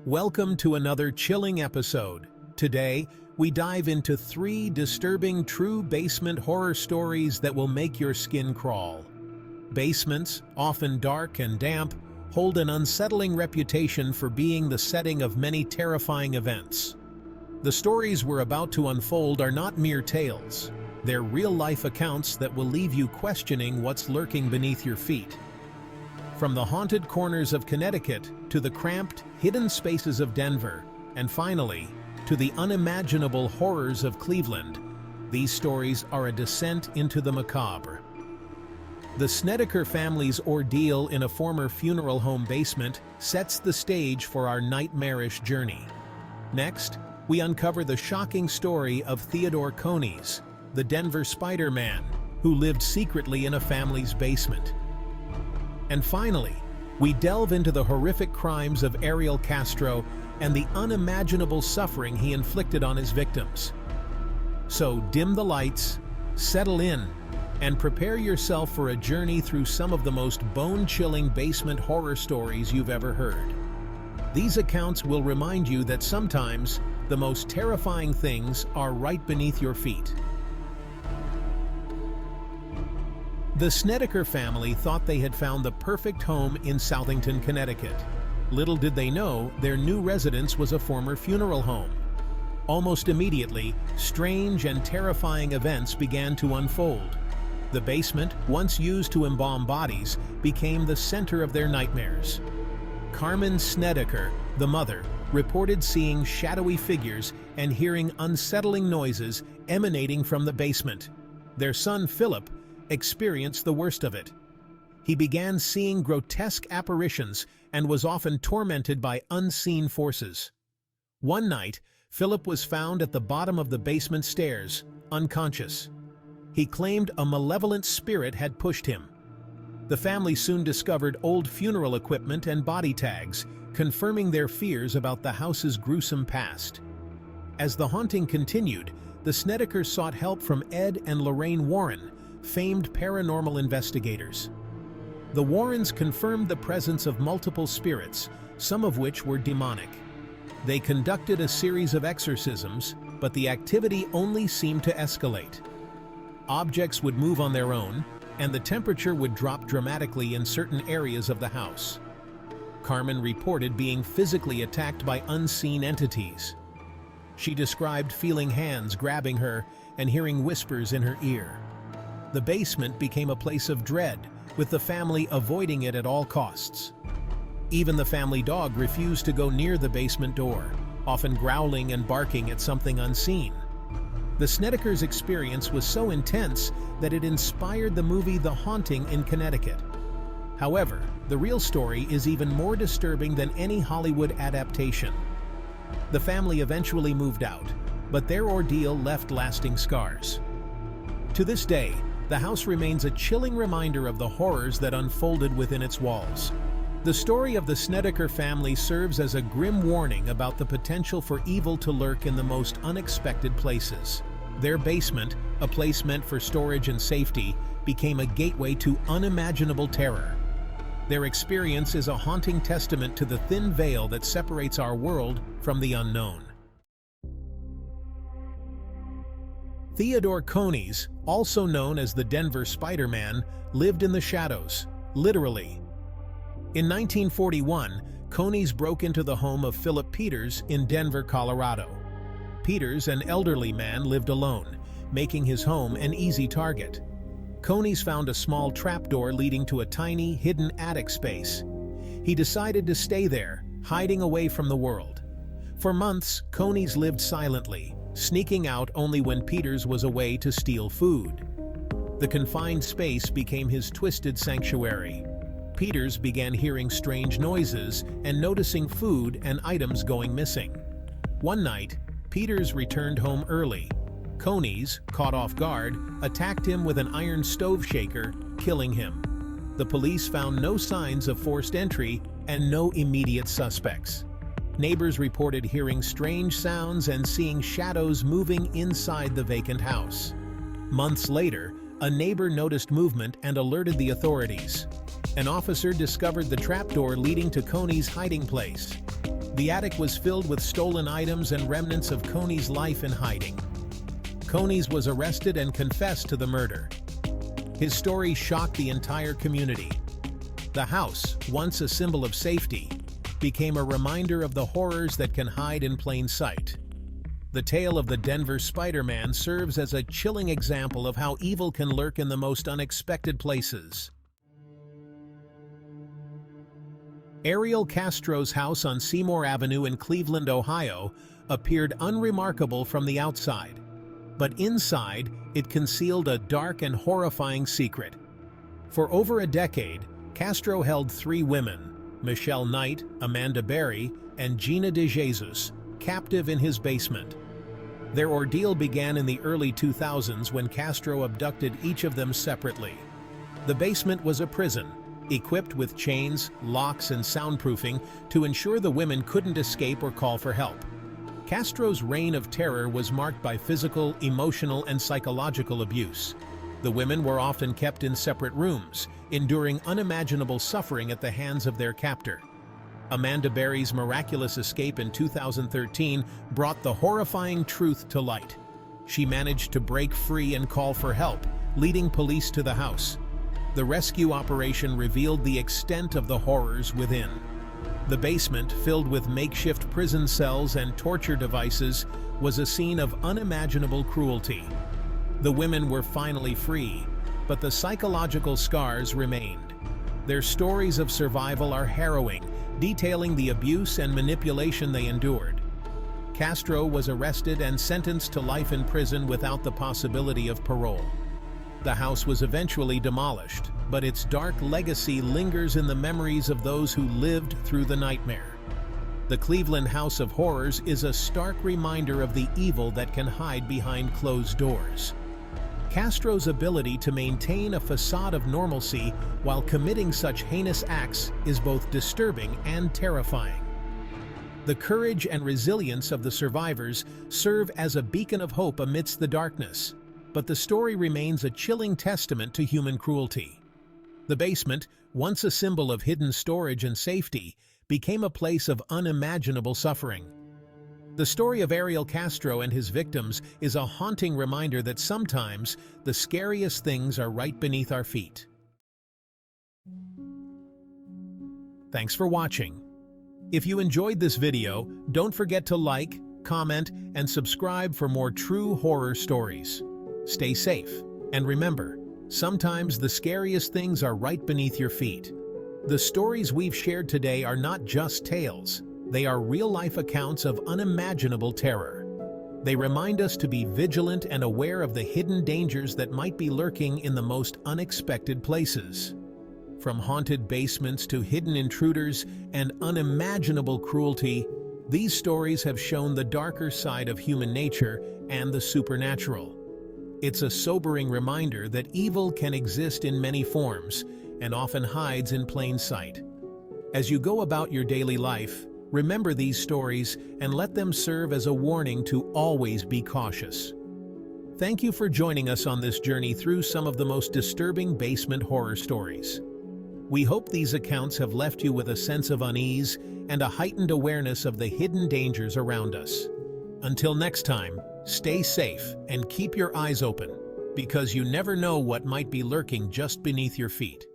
Welcome to another chilling episode. Today, we dive into 3 disturbing true basement horror stories that will make your skin crawl. Basements, often dark and damp, hold an unsettling reputation for being the setting of many terrifying events. The stories we're about to unfold are not mere tales. They're real-life accounts that will leave you questioning what's lurking beneath your feet. From the haunted corners of Connecticut to the cramped, hidden spaces of Denver, and finally, to the unimaginable horrors of Cleveland, these stories are a descent into the macabre. The Snedeker family's ordeal in a former funeral home basement sets the stage for our nightmarish journey. Next, we uncover the shocking story of Theodore Coneys, the Denver Spider-Man, who lived secretly in a family's basement. And finally, we delve into the horrific crimes of Ariel Castro and the unimaginable suffering he inflicted on his victims. So dim the lights, settle in, and prepare yourself for a journey through some of the most bone-chilling basement horror stories you've ever heard. These accounts will remind you that sometimes the most terrifying things are right beneath your feet. The Snedeker family thought they had found the perfect home in Southington, Connecticut. Little did they know, their new residence was a former funeral home. Almost immediately, strange and terrifying events began to unfold. The basement, once used to embalm bodies, became the center of their nightmares. Carmen Snedeker, the mother, reported seeing shadowy figures and hearing unsettling noises emanating from the basement. Their son, Philip, experienced the worst of it. He began seeing grotesque apparitions and was often tormented by unseen forces. One night, Philip was found at the bottom of the basement stairs, unconscious. He claimed a malevolent spirit had pushed him. The family soon discovered old funeral equipment and body tags, confirming their fears about the house's gruesome past. As the haunting continued, the Snedekers sought help from Ed and Lorraine Warren, famed paranormal investigators. The Warrens confirmed the presence of multiple spirits, some of which were demonic. They conducted a series of exorcisms, but the activity only seemed to escalate. Objects would move on their own, and the temperature would drop dramatically in certain areas of the house. Carmen reported being physically attacked by unseen entities. She described feeling hands grabbing her and hearing whispers in her ear. The basement became a place of dread, with the family avoiding it at all costs. Even the family dog refused to go near the basement door, often growling and barking at something unseen. The Snedekers' experience was so intense that it inspired the movie The Haunting in Connecticut. However, the real story is even more disturbing than any Hollywood adaptation. The family eventually moved out, but their ordeal left lasting scars. To this day, the house remains a chilling reminder of the horrors that unfolded within its walls. The story of the Snedeker family serves as a grim warning about the potential for evil to lurk in the most unexpected places. Their basement, a place meant for storage and safety, became a gateway to unimaginable terror. Their experience is a haunting testament to the thin veil that separates our world from the unknown. Theodore Coneys, also known as the Denver Spider-Man, lived in the shadows, literally. In 1941, Coneys broke into the home of Philip Peters in Denver, Colorado. Peters, an elderly man, lived alone, making his home an easy target. Coneys found a small trapdoor leading to a tiny, hidden attic space. He decided to stay there, hiding away from the world. For months, Coneys lived silently, sneaking out only when Peters was away to steal food. The confined space became his twisted sanctuary. Peters began hearing strange noises and noticing food and items going missing. One night, Peters returned home early. Coneys, caught off guard, attacked him with an iron stove shaker, killing him. The police found no signs of forced entry and no immediate suspects. Neighbors reported hearing strange sounds and seeing shadows moving inside the vacant house. Months later, a neighbor noticed movement and alerted the authorities. An officer discovered the trapdoor leading to Coneys' hiding place. The attic was filled with stolen items and remnants of Coney's life in hiding. Coney's was arrested and confessed to the murder. His story shocked the entire community. The house, once a symbol of safety, became a reminder of the horrors that can hide in plain sight. The tale of the Denver Spider-Man serves as a chilling example of how evil can lurk in the most unexpected places. Ariel Castro's house on Seymour Avenue in Cleveland, Ohio, appeared unremarkable from the outside. But inside, it concealed a dark and horrifying secret. For over a decade, Castro held 3 women, Michelle Knight, Amanda Berry, and Gina De Jesus, captive in his basement. Their ordeal began in the early 2000s when Castro abducted each of them separately. The basement was a prison, equipped with chains, locks, and soundproofing to ensure the women couldn't escape or call for help. Castro's reign of terror was marked by physical, emotional, and psychological abuse. The women were often kept in separate rooms, enduring unimaginable suffering at the hands of their captor. Amanda Berry's miraculous escape in 2013 brought the horrifying truth to light. She managed to break free and call for help, leading police to the house. The rescue operation revealed the extent of the horrors within. The basement, filled with makeshift prison cells and torture devices, was a scene of unimaginable cruelty. The women were finally free, but the psychological scars remained. Their stories of survival are harrowing, detailing the abuse and manipulation they endured. Castro was arrested and sentenced to life in prison without the possibility of parole. The house was eventually demolished, but its dark legacy lingers in the memories of those who lived through the nightmare. The Cleveland House of Horrors is a stark reminder of the evil that can hide behind closed doors. Castro's ability to maintain a facade of normalcy while committing such heinous acts is both disturbing and terrifying. The courage and resilience of the survivors serve as a beacon of hope amidst the darkness, but the story remains a chilling testament to human cruelty. The basement, once a symbol of hidden storage and safety, became a place of unimaginable suffering. The story of Ariel Castro and his victims is a haunting reminder that sometimes the scariest things are right beneath our feet. Thanks for watching. If you enjoyed this video, don't forget to like, comment, and subscribe for more true horror stories. Stay safe, and remember, sometimes the scariest things are right beneath your feet. The stories we've shared today are not just tales. They are real-life accounts of unimaginable terror. They remind us to be vigilant and aware of the hidden dangers that might be lurking in the most unexpected places. From haunted basements to hidden intruders and unimaginable cruelty, these stories have shown the darker side of human nature and the supernatural. It's a sobering reminder that evil can exist in many forms and often hides in plain sight. As you go about your daily life, remember these stories and let them serve as a warning to always be cautious. Thank you for joining us on this journey through some of the most disturbing basement horror stories. We hope these accounts have left you with a sense of unease and a heightened awareness of the hidden dangers around us. Until next time, stay safe and keep your eyes open, because you never know what might be lurking just beneath your feet.